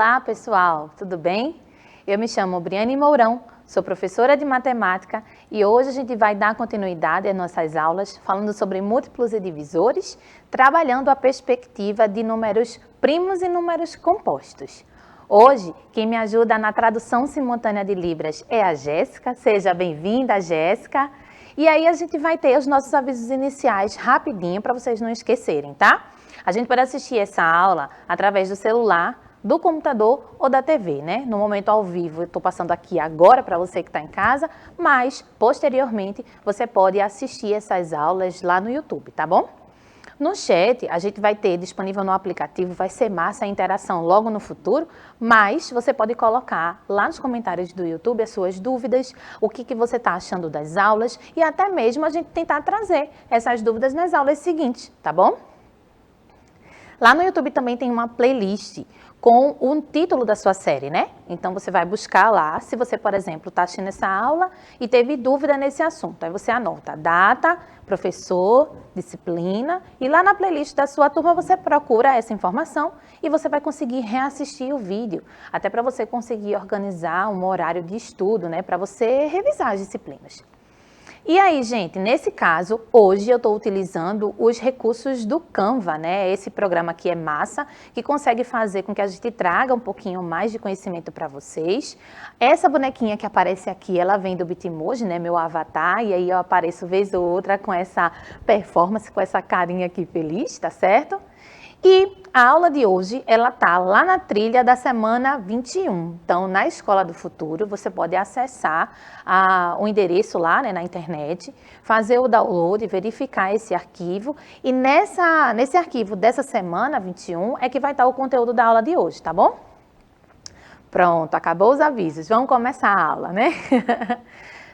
Olá, pessoal, tudo bem? Eu me chamo Briane Mourão, sou professora de matemática e hoje a gente vai dar continuidade às nossas aulas falando sobre múltiplos e divisores, trabalhando a perspectiva de números primos e números compostos. Hoje, quem me ajuda na tradução simultânea de Libras é a Jéssica. Seja bem-vinda, Jéssica. E aí a gente vai ter os nossos avisos iniciais rapidinho para vocês não esquecerem, tá? A gente pode assistir essa aula através do celular, do computador ou da TV, né? No momento ao vivo, eu estou passando aqui agora para você que está em casa, mas posteriormente você pode assistir essas aulas lá no YouTube, tá bom? No chat, a gente vai ter disponível no aplicativo, vai ser massa a interação logo no futuro, mas você pode colocar lá nos comentários do YouTube as suas dúvidas, o que você está achando das aulas e até mesmo a gente tentar trazer essas dúvidas nas aulas seguintes, tá bom? Lá no YouTube também tem uma playlist com o título da sua série, né? Então você vai buscar lá, se você, por exemplo, está assistindo essa aula e teve dúvida nesse assunto, aí você anota data, professor, disciplina, e lá na playlist da sua turma você procura essa informação e você vai conseguir reassistir o vídeo, até para você conseguir organizar um horário de estudo, né? Para você revisar as disciplinas. E aí, gente, nesse caso, hoje eu estou utilizando os recursos do Canva, né? Esse programa aqui é massa, que consegue fazer com que a gente traga um pouquinho mais de conhecimento para vocês. Essa bonequinha que aparece aqui, ela vem do Bitmoji, né? Meu avatar, e aí eu apareço vez ou outra com essa performance, com essa carinha aqui feliz, tá certo? E a aula de hoje, ela tá lá na trilha da semana 21. Então, na Escola do Futuro, você pode acessar o endereço lá, né, na internet, fazer o download, verificar esse arquivo. E nesse arquivo dessa semana 21 é que vai estar o conteúdo da aula de hoje, tá bom? Pronto, acabou os avisos. Vamos começar a aula, né?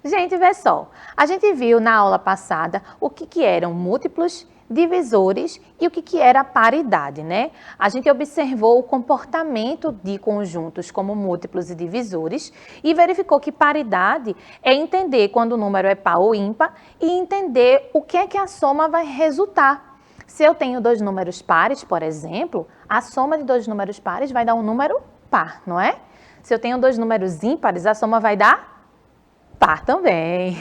Gente, vê só. A gente viu na aula passada o que eram múltiplos, divisores e o que era paridade, né? A gente observou o comportamento de conjuntos como múltiplos e divisores e verificou que paridade é entender quando o número é par ou ímpar e entender o que é que a soma vai resultar. Se eu tenho dois números pares, por exemplo, a soma de dois números pares vai dar um número par, não é? Se eu tenho dois números ímpares, a soma vai dar par também.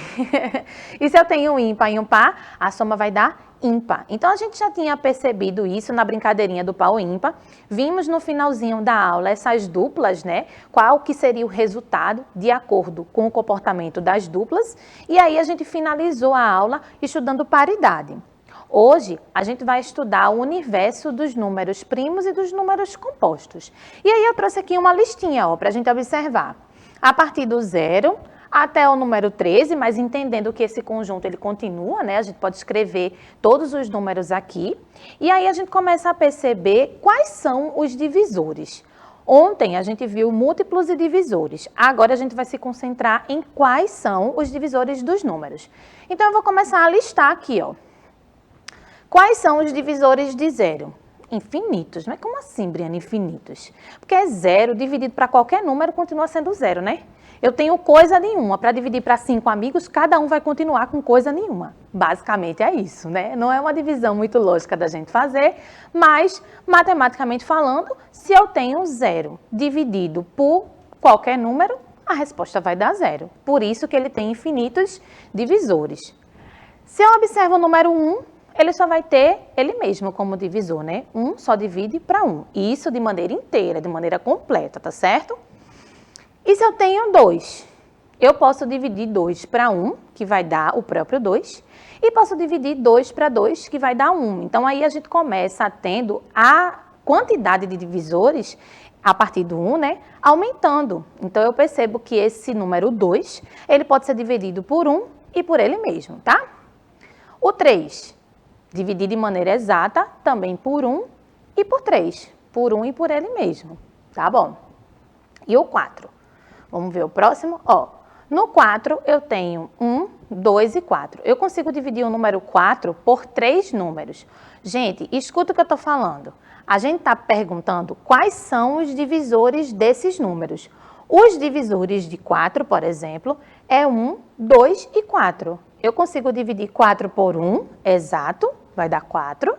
E se eu tenho um ímpar e um par, a soma vai dar ímpar. Então, a gente já tinha percebido isso na brincadeirinha do par ou ímpar. Vimos no finalzinho da aula essas duplas, né? Qual que seria o resultado de acordo com o comportamento das duplas. E aí, a gente finalizou a aula estudando paridade. Hoje, a gente vai estudar o universo dos números primos e dos números compostos. E aí, eu trouxe aqui uma listinha, ó, para a gente observar. A partir do 0 até o número 13, mas entendendo que esse conjunto ele continua, né? A gente pode escrever todos os números aqui. E aí a gente começa a perceber quais são os divisores. Ontem a gente viu múltiplos e divisores. Agora a gente vai se concentrar em quais são os divisores dos números. Então eu vou começar a listar aqui, ó. Quais são os divisores de 0? Infinitos. Mas como assim, Briana, infinitos? Porque é 0 dividido para qualquer número continua sendo 0, né? Eu tenho coisa nenhuma. Para dividir para 5 amigos, cada um vai continuar com coisa nenhuma. Basicamente é isso, né? Não é uma divisão muito lógica da gente fazer, mas, matematicamente falando, se eu tenho 0 dividido por qualquer número, a resposta vai dar 0. Por isso que ele tem infinitos divisores. Se eu observo o número 1, ele só vai ter ele mesmo como divisor, né? 1 só divide para 1. E isso de maneira inteira, de maneira completa, tá certo? E se eu tenho 2? Eu posso dividir 2 para 1, que vai dar o próprio 2, e posso dividir 2 para 2, que vai dar 1. Então, aí a gente começa tendo a quantidade de divisores, a partir do 1, né, aumentando. Então, eu percebo que esse número 2, ele pode ser dividido por 1 e por ele mesmo, tá? O 3, dividir de maneira exata, também por 1 e por 3, por 1 e por ele mesmo, tá bom? E o 4? Vamos ver o próximo? Ó, no 4 eu tenho 1, 2 e 4. Eu consigo dividir o número 4 por 3 números. Gente, escuta o que eu estou falando. A gente está perguntando quais são os divisores desses números. Os divisores de 4, por exemplo, é 1, 2 e 4. Eu consigo dividir 4 por 1, exato, vai dar 4.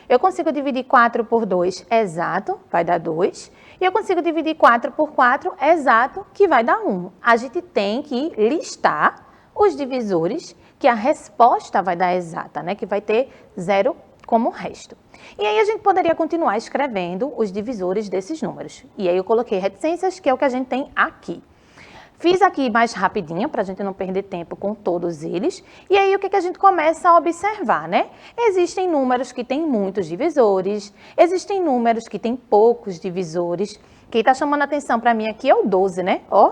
Eu consigo dividir 4 por 2, exato, vai dar 2. E eu consigo dividir 4 por 4, exato, que vai dar 1. A gente tem que listar os divisores, que a resposta vai dar exata, né? Que vai ter 0 como resto. E aí a gente poderia continuar escrevendo os divisores desses números. E aí eu coloquei reticências, que é o que a gente tem aqui. Fiz aqui mais rapidinho, para a gente não perder tempo com todos eles. E aí, o que a gente começa a observar, né? Existem números que têm muitos divisores, existem números que têm poucos divisores. Quem está chamando a atenção para mim aqui é o 12, né? Ó,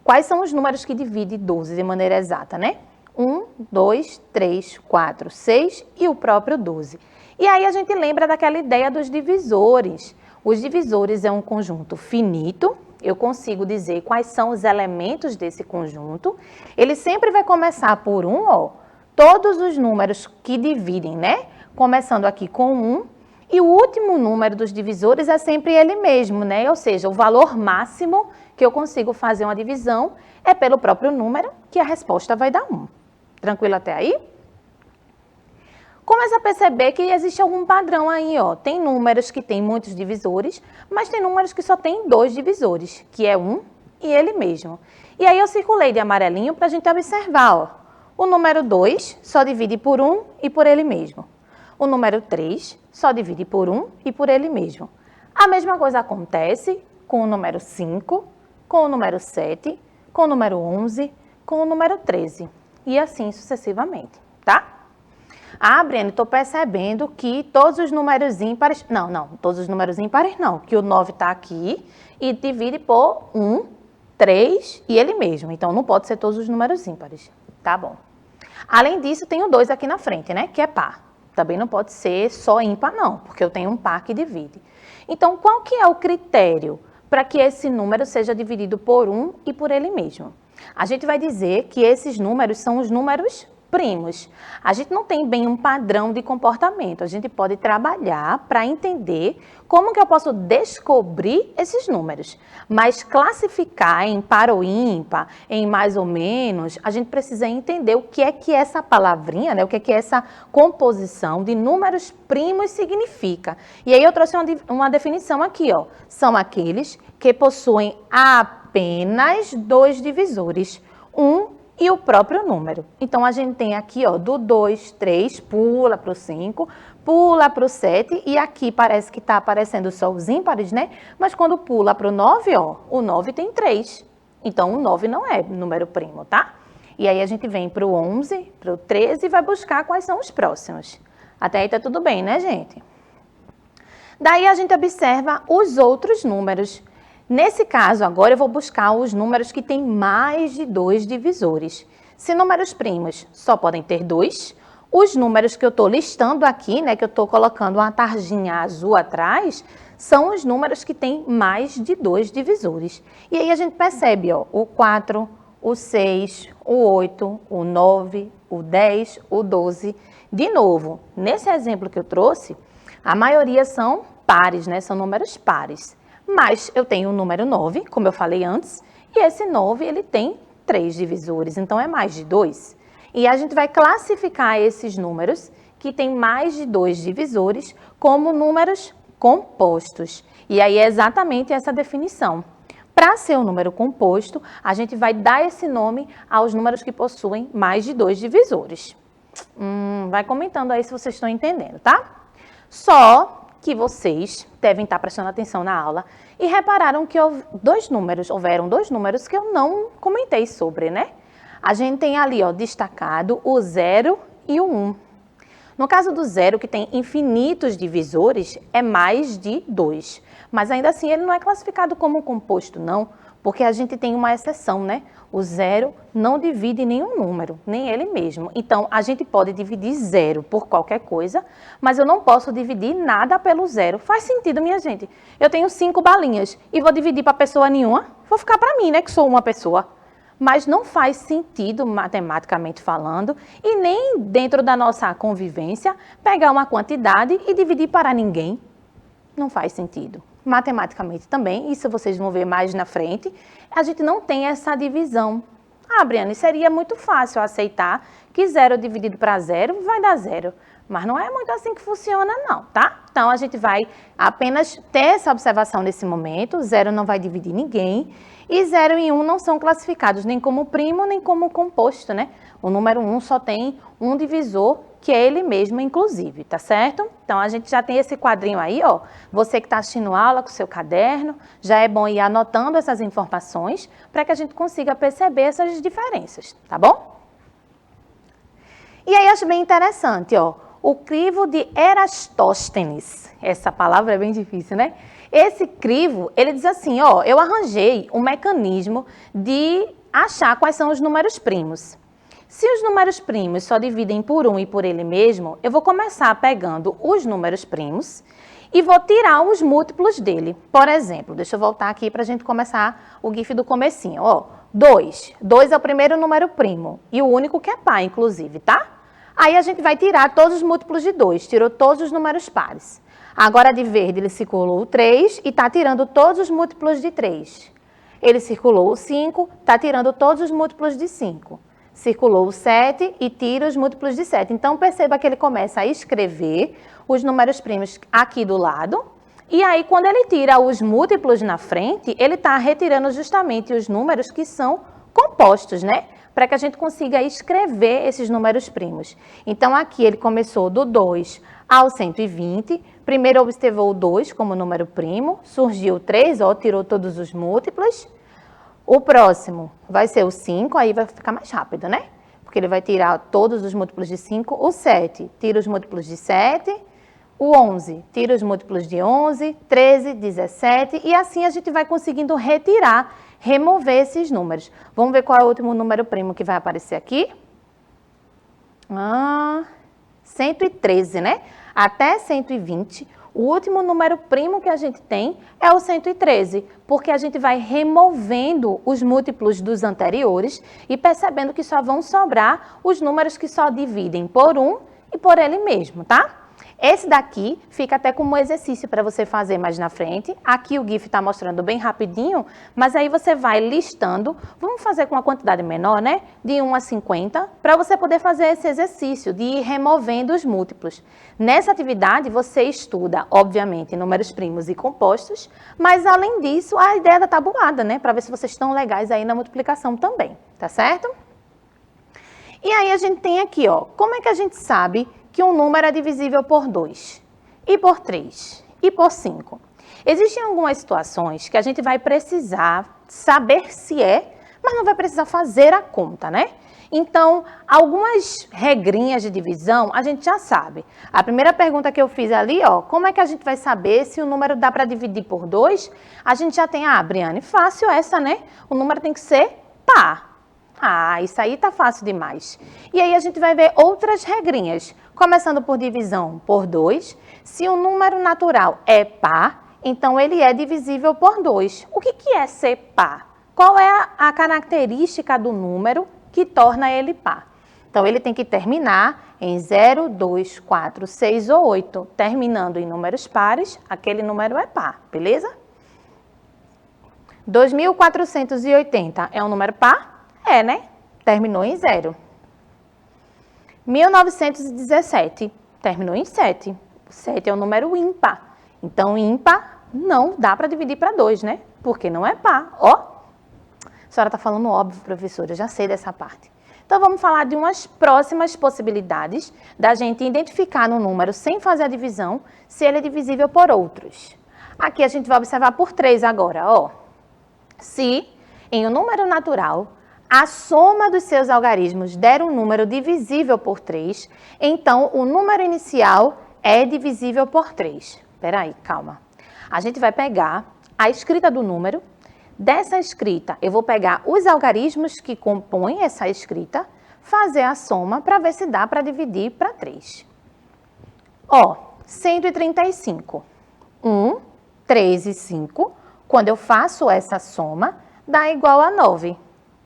quais são os números que dividem 12 de maneira exata, né? 1, 2, 3, 4, 6 e o próprio 12. E aí, a gente lembra daquela ideia dos divisores. Os divisores é um conjunto finito. Eu consigo dizer quais são os elementos desse conjunto. Ele sempre vai começar por 1, ó. Todos os números que dividem, né? Começando aqui com 1. E o último número dos divisores é sempre ele mesmo, né? Ou seja, o valor máximo que eu consigo fazer uma divisão é pelo próprio número, que a resposta vai dar 1. Tranquilo até aí? Começa a perceber que existe algum padrão aí, ó. Tem números que têm muitos divisores, mas tem números que só têm 2 divisores, que é 1 e ele mesmo. E aí eu circulei de amarelinho para a gente observar, ó. O número 2 só divide por 1 e por ele mesmo. O número 3 só divide por 1 e por ele mesmo. A mesma coisa acontece com o número 5, com o número 7, com o número 11, com o número 13. E assim sucessivamente, tá? Ah, Briane, estou percebendo que todos os números ímpares... Não, todos os números ímpares não, que o 9 está aqui e divide por 1, 3 e ele mesmo. Então, não pode ser todos os números ímpares. Tá bom. Além disso, tem o 2 aqui na frente, né? Que é par. Também não pode ser só ímpar, não, porque eu tenho um par que divide. Então, qual que é o critério para que esse número seja dividido por 1 e por ele mesmo? A gente vai dizer que esses números são os números primos. A gente não tem bem um padrão de comportamento. A gente pode trabalhar para entender como que eu posso descobrir esses números. Mas classificar em par ou ímpar, em mais ou menos, a gente precisa entender o que é essa palavrinha, né? O que é essa composição de números primos significa. E aí eu trouxe uma definição aqui, ó. São aqueles que possuem apenas 2 divisores, 1 e o próprio número. Então, a gente tem aqui, ó, do 2, 3, pula para o 5, pula para o 7, e aqui parece que está aparecendo só os ímpares, né? Mas quando pula para o 9, ó, o 9 tem 3. Então, o 9 não é número primo, tá? E aí, a gente vem para o 11, para o 13 e vai buscar quais são os próximos. Até aí tá tudo bem, né, gente? Daí, a gente observa os outros números. Nesse caso, agora eu vou buscar os números que têm mais de 2 divisores. Se números primos só podem ter 2, os números que eu estou listando aqui, né, que eu estou colocando uma tarjinha azul atrás, são os números que têm mais de 2 divisores. E aí a gente percebe, ó, o 4, o 6, o 8, o 9, o 10, o 12. De novo, nesse exemplo que eu trouxe, a maioria são pares, né, são números pares. Mas eu tenho o número 9, como eu falei antes, e esse 9 ele tem 3 divisores, então é mais de 2. E a gente vai classificar esses números que têm mais de 2 divisores como números compostos. E aí é exatamente essa definição. Para ser um número composto, a gente vai dar esse nome aos números que possuem mais de 2 divisores. Vai comentando aí se vocês estão entendendo, tá? Só que vocês devem estar prestando atenção na aula e repararam que houveram dois números que eu não comentei sobre, né? A gente tem ali, ó, destacado o 0 e o 1. No caso do 0, que tem infinitos divisores, é mais de 2. Mas ainda assim, ele não é classificado como composto, não, porque a gente tem uma exceção, né? O 0 não divide nenhum número, nem ele mesmo. Então, a gente pode dividir 0 por qualquer coisa, mas eu não posso dividir nada pelo 0. Faz sentido, minha gente? Eu tenho 5 balinhas e vou dividir para pessoa nenhuma? Vou ficar para mim, né, que sou uma pessoa. Mas não faz sentido, matematicamente falando, e nem dentro da nossa convivência, pegar uma quantidade e dividir para ninguém. Não faz sentido. Matematicamente também, isso vocês vão ver mais na frente, a gente não tem essa divisão. Ah, Briane, seria muito fácil aceitar que 0 dividido para 0 vai dar 0. Mas não é muito assim que funciona não, tá? Então, a gente vai apenas ter essa observação nesse momento, 0 não vai dividir ninguém, e 0 e 1 não são classificados nem como primo, nem como composto, né? O número 1 só tem um divisor, que é ele mesmo, inclusive, tá certo? Então, a gente já tem esse quadrinho aí, ó. Você que está assistindo aula com o seu caderno, já é bom ir anotando essas informações para que a gente consiga perceber essas diferenças, tá bom? E aí, acho bem interessante, ó. O crivo de Eratóstenes. Essa palavra é bem difícil, né? Esse crivo, ele diz assim, ó, eu arranjei um mecanismo de achar quais são os números primos. Se os números primos só dividem por 1 e por ele mesmo, eu vou começar pegando os números primos e vou tirar os múltiplos dele. Por exemplo, deixa eu voltar aqui para a gente começar o GIF do comecinho. Ó, 2. 2 é o primeiro número primo e o único que é par, inclusive, tá? Aí a gente vai tirar todos os múltiplos de 2, tirou todos os números pares. Agora de verde ele circulou o 3 e está tirando todos os múltiplos de 3. Ele circulou o 5, está tirando todos os múltiplos de 5. Circulou o 7 e tira os múltiplos de 7. Então, perceba que ele começa a escrever os números primos aqui do lado. E aí, quando ele tira os múltiplos na frente, ele está retirando justamente os números que são compostos, né? Para que a gente consiga escrever esses números primos. Então, aqui ele começou do 2 ao 120. Primeiro observou o 2 como número primo. Surgiu o 3, ó, tirou todos os múltiplos. O próximo vai ser o 5, aí vai ficar mais rápido, né? Porque ele vai tirar todos os múltiplos de 5. O 7, tira os múltiplos de 7. O 11, tira os múltiplos de 11. 13, 17. E assim a gente vai conseguindo retirar, remover esses números. Vamos ver qual é o último número primo que vai aparecer aqui. 113, né? Até 120. O último número primo que a gente tem é o 113, porque a gente vai removendo os múltiplos dos anteriores e percebendo que só vão sobrar os números que só dividem por 1 e por ele mesmo, tá? Esse daqui fica até como exercício para você fazer mais na frente. Aqui o GIF está mostrando bem rapidinho, mas aí você vai listando. Vamos fazer com uma quantidade menor, né? De 1 a 50, para você poder fazer esse exercício de ir removendo os múltiplos. Nessa atividade você estuda, obviamente, números primos e compostos, mas além disso, a ideia da tabuada, né? Para ver se vocês estão legais aí na multiplicação também, tá certo? E aí a gente tem aqui, ó, como é que a gente sabe que um número é divisível por 2, e por 3, e por 5. Existem algumas situações que a gente vai precisar saber se é, mas não vai precisar fazer a conta, né? Então, algumas regrinhas de divisão a gente já sabe. A primeira pergunta que eu fiz ali, ó, como é que a gente vai saber se o número dá para dividir por 2? A gente já tem, Briane, fácil essa, né? O número tem que ser par. Isso aí tá fácil demais. E aí a gente vai ver outras regrinhas. Começando por divisão por 2, se o número natural é par, então ele é divisível por 2. O que é ser par? Qual é a característica do número que torna ele par? Então, ele tem que terminar em 0, 2, 4, 6 ou 8. Terminando em números pares, aquele número é par, beleza? 2.480 é um número par? É, né? Terminou em 0. 1917 terminou em 7. 7 é um número ímpar. Então, ímpar não dá para dividir para 2, né? Porque não é par. Ó, a senhora está falando óbvio, professora, eu já sei dessa parte. Então, vamos falar de umas próximas possibilidades da gente identificar no número, sem fazer a divisão, se ele é divisível por outros. Aqui a gente vai observar por 3 agora, ó. Se, em um número natural, a soma dos seus algarismos der um número divisível por 3, então o número inicial é divisível por 3. Espera aí, calma. A gente vai pegar a escrita do número. Dessa escrita, eu vou pegar os algarismos que compõem essa escrita, fazer a soma para ver se dá para dividir para 3. Ó, 135. 1, 3 e 5. Quando eu faço essa soma, dá igual a 9.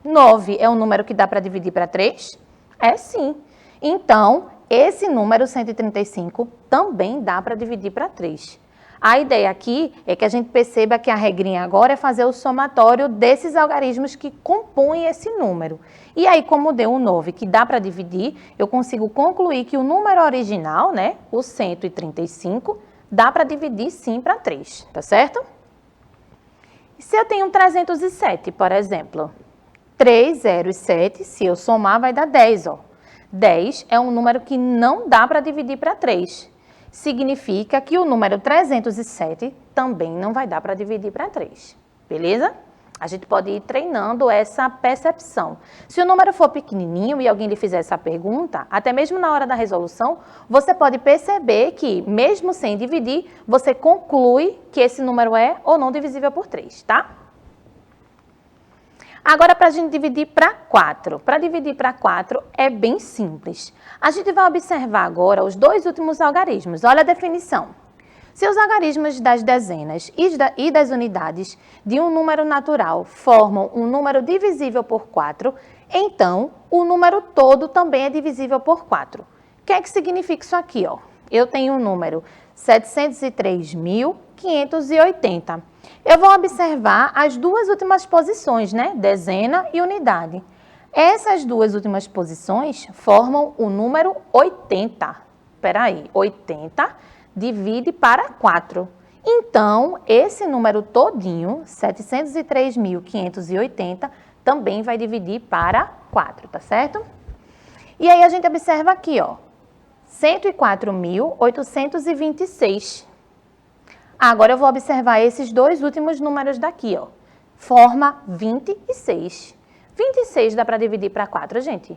9 é um número que dá para dividir para 3? É sim. Então, esse número 135 também dá para dividir para 3. A ideia aqui é que a gente perceba que a regrinha agora é fazer o somatório desses algarismos que compõem esse número. E aí, como deu um 9 que dá para dividir, eu consigo concluir que o número original, né, o 135, dá para dividir sim para 3, tá certo? E se eu tenho 307, por exemplo, 3, 0 e 7, se eu somar vai dar 10, ó. 10 é um número que não dá para dividir para 3. Significa que o número 307 também não vai dar para dividir para 3, beleza? A gente pode ir treinando essa percepção. Se o número for pequenininho e alguém lhe fizer essa pergunta, até mesmo na hora da resolução, você pode perceber que, mesmo sem dividir, você conclui que esse número é ou não divisível por 3, tá? Agora, para a gente dividir para 4. Para dividir para 4 é bem simples. A gente vai observar agora os dois últimos algarismos. Olha a definição. Se os algarismos das dezenas e das unidades de um número natural formam um número divisível por 4, então o número todo também é divisível por 4. O que é que significa isso aqui, ó? Eu tenho o número 703.580. Eu vou observar as duas últimas posições, né? Dezena e unidade. Essas duas últimas posições formam o número 80. Espera aí, 80 divide para 4. Então, esse número todinho, 703.580, também vai dividir para 4, tá certo? E aí a gente observa aqui, ó, 104.826. Agora eu vou observar esses dois últimos números daqui, ó. Forma 26. 26 dá para dividir para 4, gente?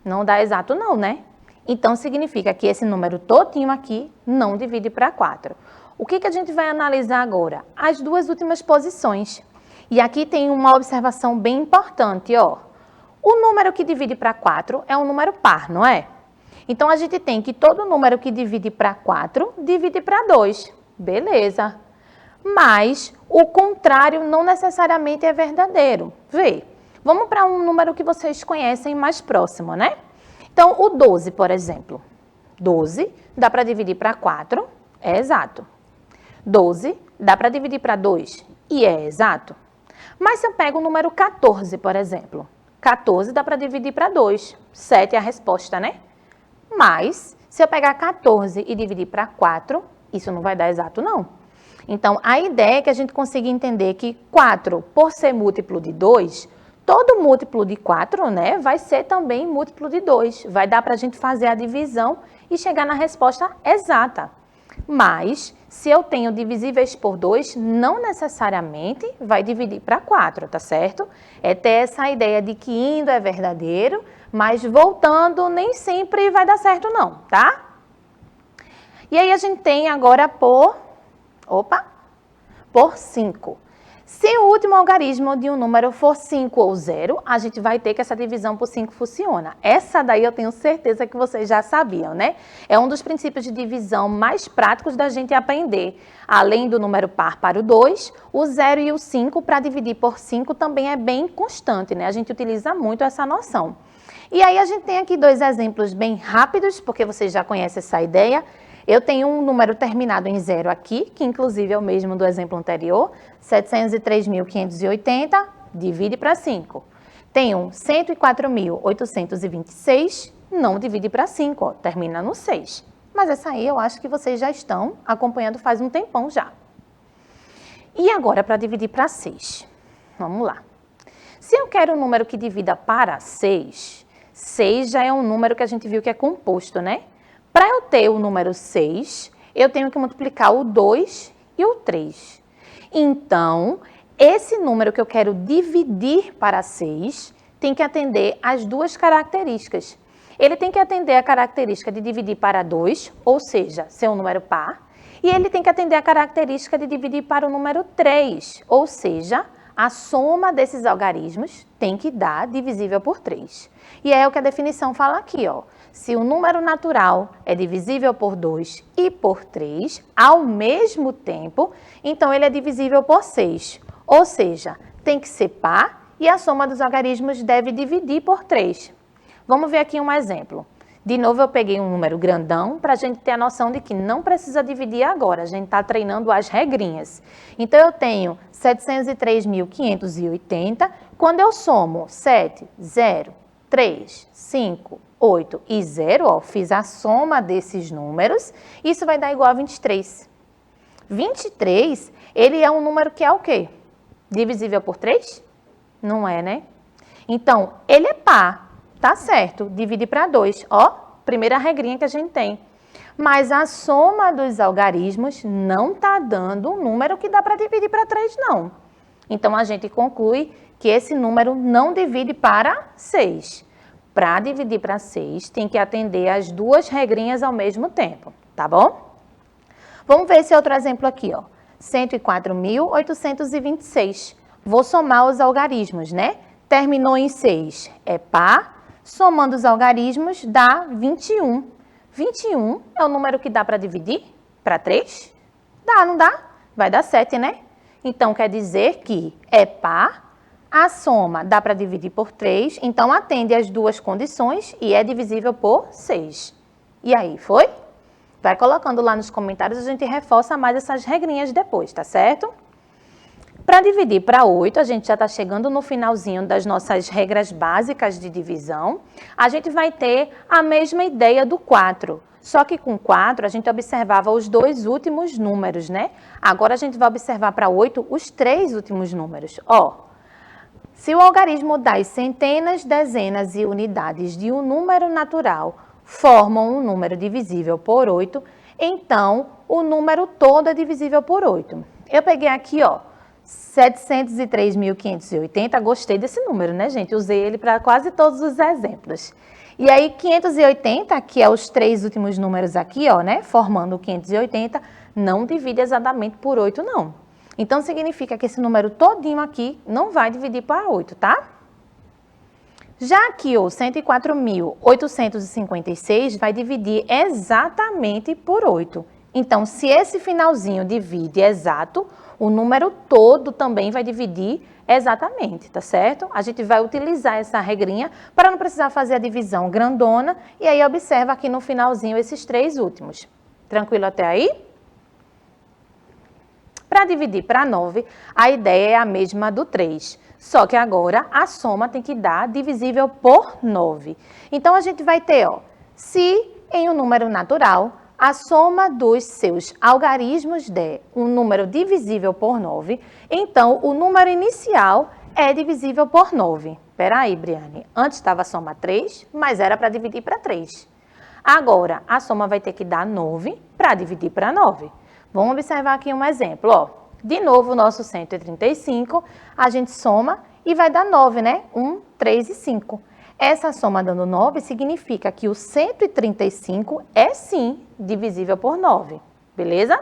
Não dá exato não, né? Então, significa que esse número todinho aqui não divide para 4. O que a gente vai analisar agora? As duas últimas posições. E aqui tem uma observação bem importante, ó. O número que divide para 4 é um número par, não é? Então, a gente tem que todo número que divide para 4 divide para 2. Beleza. Mas o contrário não necessariamente é verdadeiro. Vê, vamos para um número que vocês conhecem mais próximo, né? Então, o 12, por exemplo. 12 dá para dividir para 4, é exato. 12 dá para dividir para 2 e é exato. Mas se eu pego o número 14, por exemplo. 14 dá para dividir para 2, 7 é a resposta, né? Mas, se eu pegar 14 e dividir para 4, isso não vai dar exato, não. Então, a ideia é que a gente consiga entender que 4, por ser múltiplo de 2, todo múltiplo de 4, né, vai ser também múltiplo de 2. Vai dar para a gente fazer a divisão e chegar na resposta exata. Mas, se eu tenho divisíveis por 2, não necessariamente vai dividir para 4, tá certo? É ter essa ideia de que indo é verdadeiro, mas voltando nem sempre vai dar certo não, tá? E aí a gente tem agora por 5. Se o último algarismo de um número for 5 ou 0, a gente vai ter que essa divisão por 5 funciona. Essa daí eu tenho certeza que vocês já sabiam, né? É um dos princípios de divisão mais práticos da gente aprender. Além do número par para o 2, o 0 e o 5 para dividir por 5 também é bem constante, né? A gente utiliza muito essa noção. E aí a gente tem aqui dois exemplos bem rápidos, porque vocês já conhecem essa ideia. Eu tenho um número terminado em 0 aqui, que inclusive é o mesmo do exemplo anterior, 703.580, divide para 5. Tenho 104.826, não divide para 5, ó, termina no 6. Mas essa aí eu acho que vocês já estão acompanhando faz um tempão já. E agora para dividir para 6. Vamos lá. Se eu quero um número que divida para 6, 6 já é um número que a gente viu que é composto, né? Para eu ter o número 6, eu tenho que multiplicar o 2 e o 3. Então, esse número que eu quero dividir para 6 tem que atender às duas características. Ele tem que atender a característica de dividir para 2, ou seja, ser um número par, e ele tem que atender a característica de dividir para o número 3, ou seja, a soma desses algarismos tem que dar divisível por 3. E é o que a definição fala aqui, ó. Se o número natural é divisível por 2 e por 3 ao mesmo tempo, então ele é divisível por 6. Ou seja, tem que ser par e a soma dos algarismos deve dividir por 3. Vamos ver aqui um exemplo. De novo, eu peguei um número grandão para a gente ter a noção de que não precisa dividir agora. A gente está treinando as regrinhas. Então, eu tenho 703.580. Quando eu somo 7, 0, 3, 5, 8 e 0, ó, fiz a soma desses números, isso vai dar igual a 23. 23, ele é um número que é o quê? Divisível por 3? Não é, né? Então, ele é par, tá certo, dividir para 2, ó, primeira regrinha que a gente tem. Mas a soma dos algarismos não tá dando um número que dá para dividir para 3, não. Então, a gente conclui que esse número não divide para 6. Para dividir para 6, tem que atender as duas regrinhas ao mesmo tempo, tá bom? Vamos ver esse outro exemplo aqui, ó. 104.826. Vou somar os algarismos, né? Terminou em 6, é par. Somando os algarismos, dá 21. 21 é o número que dá para dividir para 3? Dá, não dá? Vai dar 7, né? Então, quer dizer que é par, a soma dá para dividir por 3, então atende as duas condições e é divisível por 6. E aí, foi? Vai colocando lá nos comentários, a gente reforça mais essas regrinhas depois, tá certo? Para dividir para 8, a gente já está chegando no finalzinho das nossas regras básicas de divisão. A gente vai ter a mesma ideia do 4. Só que com 4, a gente observava os dois últimos números, né? Agora a gente vai observar para 8 os 3 últimos números. Ó, se o algarismo das centenas, dezenas e unidades de um número natural formam um número divisível por 8, então o número todo é divisível por 8. Eu peguei aqui, ó, 703.580, gostei desse número, né, gente? Usei ele para quase todos os exemplos. E aí, 580, que é os 3 últimos números aqui, ó, né, formando o 580, não divide exatamente por 8, não. Então, significa que esse número todinho aqui não vai dividir para 8, tá? Já que o 104.856 vai dividir exatamente por 8. Então, se esse finalzinho divide exato, o número todo também vai dividir exatamente, tá certo? A gente vai utilizar essa regrinha para não precisar fazer a divisão grandona. E aí, observa aqui no finalzinho esses 3 últimos. Tranquilo até aí? Para dividir para 9, a ideia é a mesma do 3. Só que agora a soma tem que dar divisível por 9. Então, a gente vai ter, ó, se em um número natural a soma dos seus algarismos der um número divisível por 9, então o número inicial é divisível por 9. Espera aí, Briane. Antes estava a soma 3, mas era para dividir para 3. Agora, a soma vai ter que dar 9 para dividir para 9. Vamos observar aqui um exemplo, ó. De novo, o nosso 135, a gente soma e vai dar 9, né? 1, 3 e 5. Essa soma dando 9 significa que o 135 é sim divisível por 9, beleza?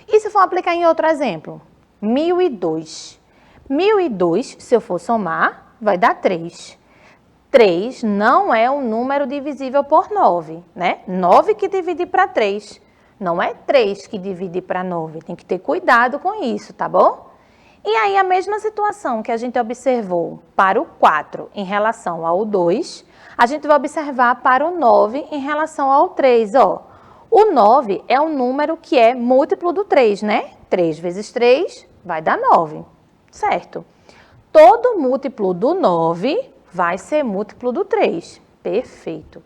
E se for aplicar em outro exemplo? 1002. 1002, se eu for somar, vai dar 3. 3 não é um número divisível por 9, né? 9 que divide para 3. Não é 3 que divide para 9. Tem que ter cuidado com isso, tá bom? E aí, a mesma situação que a gente observou para o 4 em relação ao 2, a gente vai observar para o 9 em relação ao 3, ó. O 9 é um número que é múltiplo do 3, né? 3 vezes 3 vai dar 9, certo? Todo múltiplo do 9 vai ser múltiplo do 3, perfeito.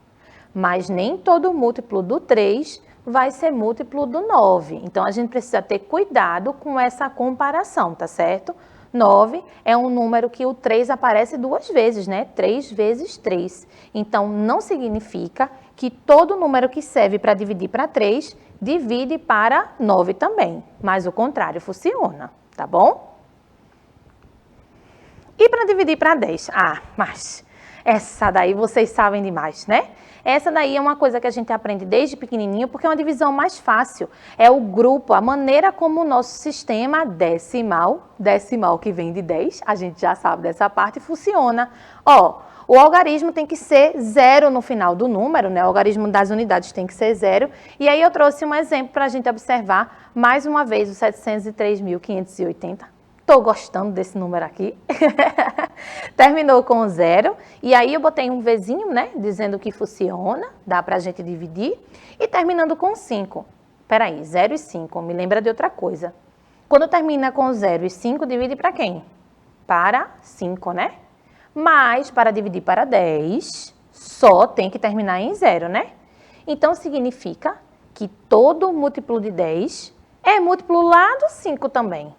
Mas nem todo múltiplo do 3 vai ser múltiplo do 9. Então, a gente precisa ter cuidado com essa comparação, tá certo? 9 é um número que o 3 aparece 2 vezes, né? 3 vezes 3. Então, não significa que todo número que serve para dividir para 3, divide para 9 também. Mas o contrário funciona, tá bom? E para dividir para 10? Ah, mas essa daí vocês sabem demais, né? Essa daí é uma coisa que a gente aprende desde pequenininho, porque é uma divisão mais fácil. É o grupo, a maneira como o nosso sistema decimal que vem de 10, a gente já sabe dessa parte, funciona. Ó, o algarismo tem que ser 0 no final do número, né? O algarismo das unidades tem que ser 0. E aí eu trouxe um exemplo para a gente observar, mais uma vez, o 703.580. Tô gostando desse número aqui. Terminou com 0. E aí eu botei um Vzinho, né? Dizendo que funciona. Dá pra gente dividir. E terminando com 5. Peraí, 0 e 5. Me lembra de outra coisa. Quando termina com 0 e 5, divide para quem? Para 5, né? Mas para dividir para 10, só tem que terminar em 0, né? Então significa que todo múltiplo de 10 é múltiplo lá do 5 também.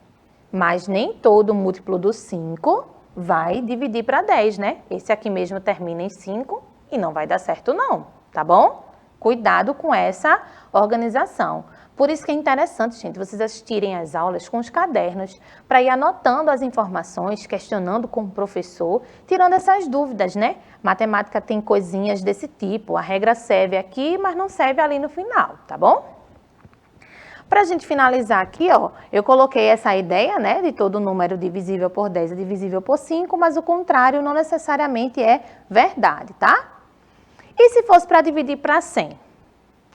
Mas nem todo múltiplo do 5 vai dividir para 10, né? Esse aqui mesmo termina em 5 e não vai dar certo não, tá bom? Cuidado com essa organização. Por isso que é interessante, gente, vocês assistirem às aulas com os cadernos, para ir anotando as informações, questionando com o professor, tirando essas dúvidas, né? Matemática tem coisinhas desse tipo, a regra serve aqui, mas não serve ali no final, tá bom? Para a gente finalizar aqui, ó, eu coloquei essa ideia, né, de todo número divisível por 10 é divisível por 5, mas o contrário não necessariamente é verdade, tá? E se fosse para dividir para 100?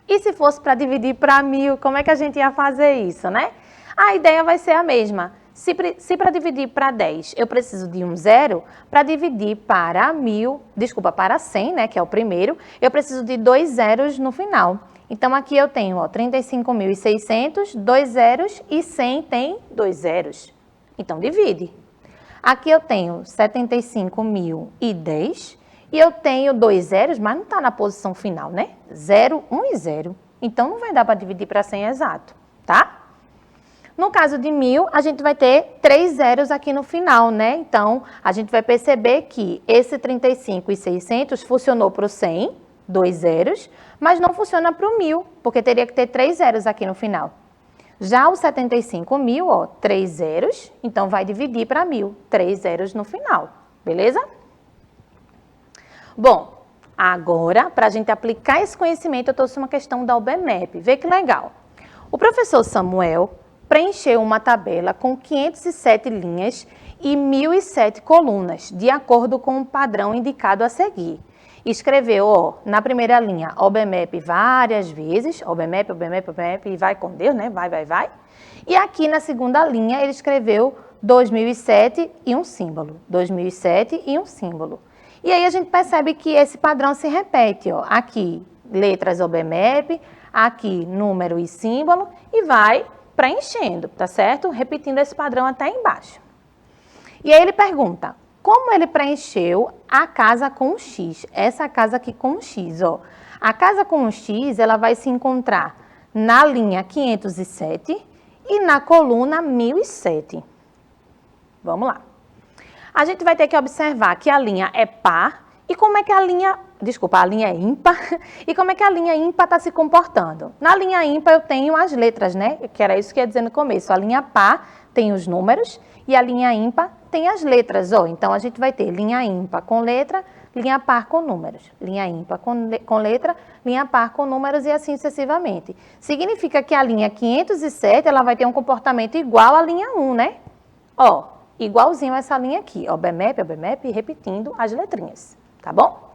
E se fosse para dividir para 1000, como é que a gente ia fazer isso, né? A ideia vai ser a mesma. Se para dividir para 10 eu preciso de um 0, para dividir para 100, né, que é o primeiro, eu preciso de 2 zeros no final. Então, aqui eu tenho 35.600, 2 zeros e 100 tem 2 zeros. Então, divide. Aqui eu tenho 75.010 e eu tenho 2 zeros, mas não está na posição final, né? 0, 1 e 0. Então, não vai dar para dividir para 100 exato, tá? No caso de 1000, a gente vai ter 3 zeros aqui no final, né? Então, a gente vai perceber que esse 35.600 funcionou para o 100, 2 zeros, mas não funciona para o 1000, porque teria que ter 3 zeros aqui no final. Já o 75.000, ó, 3 zeros, então vai dividir para 1000, 3 zeros no final, beleza? Bom, agora, para a gente aplicar esse conhecimento, eu trouxe uma questão da OBMAP. Vê que legal. O professor Samuel preencheu uma tabela com 507 linhas e 1.007 colunas, de acordo com o padrão indicado a seguir. Escreveu, ó, na primeira linha, OBMAP várias vezes, OBMAP, OBMAP, OBMAP, e vai com Deus, né? Vai. E aqui na segunda linha, ele escreveu 2007 e um símbolo, 2007 e um símbolo. E aí a gente percebe que esse padrão se repete, ó, aqui letras OBMAP, aqui número e símbolo, e vai preenchendo, tá certo? Repetindo esse padrão até embaixo. E aí ele pergunta, como ele preencheu a casa com um X? Essa casa aqui com um X, ó. A casa com um X, ela vai se encontrar na linha 507 e na coluna 1007. Vamos lá. A gente vai ter que observar que a linha é par e como é que a linha é ímpar. E como é que a linha ímpar está se comportando? Na linha ímpar eu tenho as letras, né? Que era isso que eu ia dizer no começo. A linha par tem os números e a linha ímpar tem as letras, ó. Então, a gente vai ter linha ímpar com letra, linha par com números. Linha ímpar com letra, linha par com números e assim sucessivamente. Significa que a linha 507, ela vai ter um comportamento igual à linha 1, né? Ó, igualzinho a essa linha aqui, ó, OBMAP, repetindo as letrinhas, tá bom?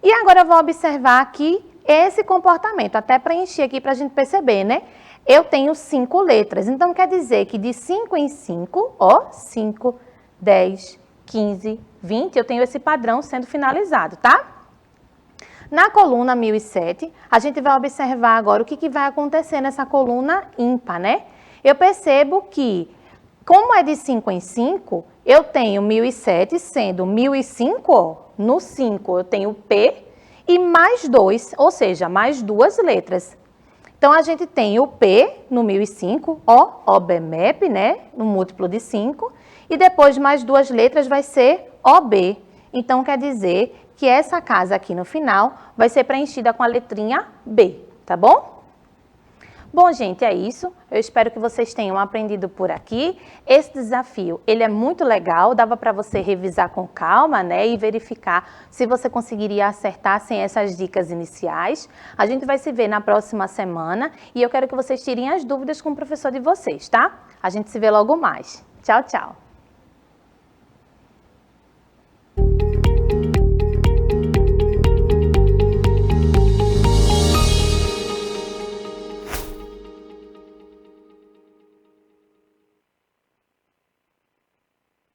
E agora eu vou observar aqui esse comportamento, até preencher aqui para a gente perceber, né? Eu tenho 5 letras, então quer dizer que de 5 em 5, ó, 5, 10, 15, 20, eu tenho esse padrão sendo finalizado, tá? Na coluna 1007, a gente vai observar agora o que vai acontecer nessa coluna ímpar, né? Eu percebo que, como é de 5 em 5, eu tenho 1007 sendo 1005, ó, no 5 eu tenho P e mais 2, ou seja, mais 2 letras. Então, a gente tem o P no 1005, ó, OBMAP, né, no múltiplo de 5, e depois mais 2 letras vai ser OB. Então, quer dizer que essa casa aqui no final vai ser preenchida com a letrinha B, tá bom? Bom, gente, é isso. Eu espero que vocês tenham aprendido por aqui. Esse desafio, ele é muito legal, dava para você revisar com calma, né, e verificar se você conseguiria acertar sem essas dicas iniciais. A gente vai se ver na próxima semana e eu quero que vocês tirem as dúvidas com o professor de vocês, tá? A gente se vê logo mais. Tchau, tchau!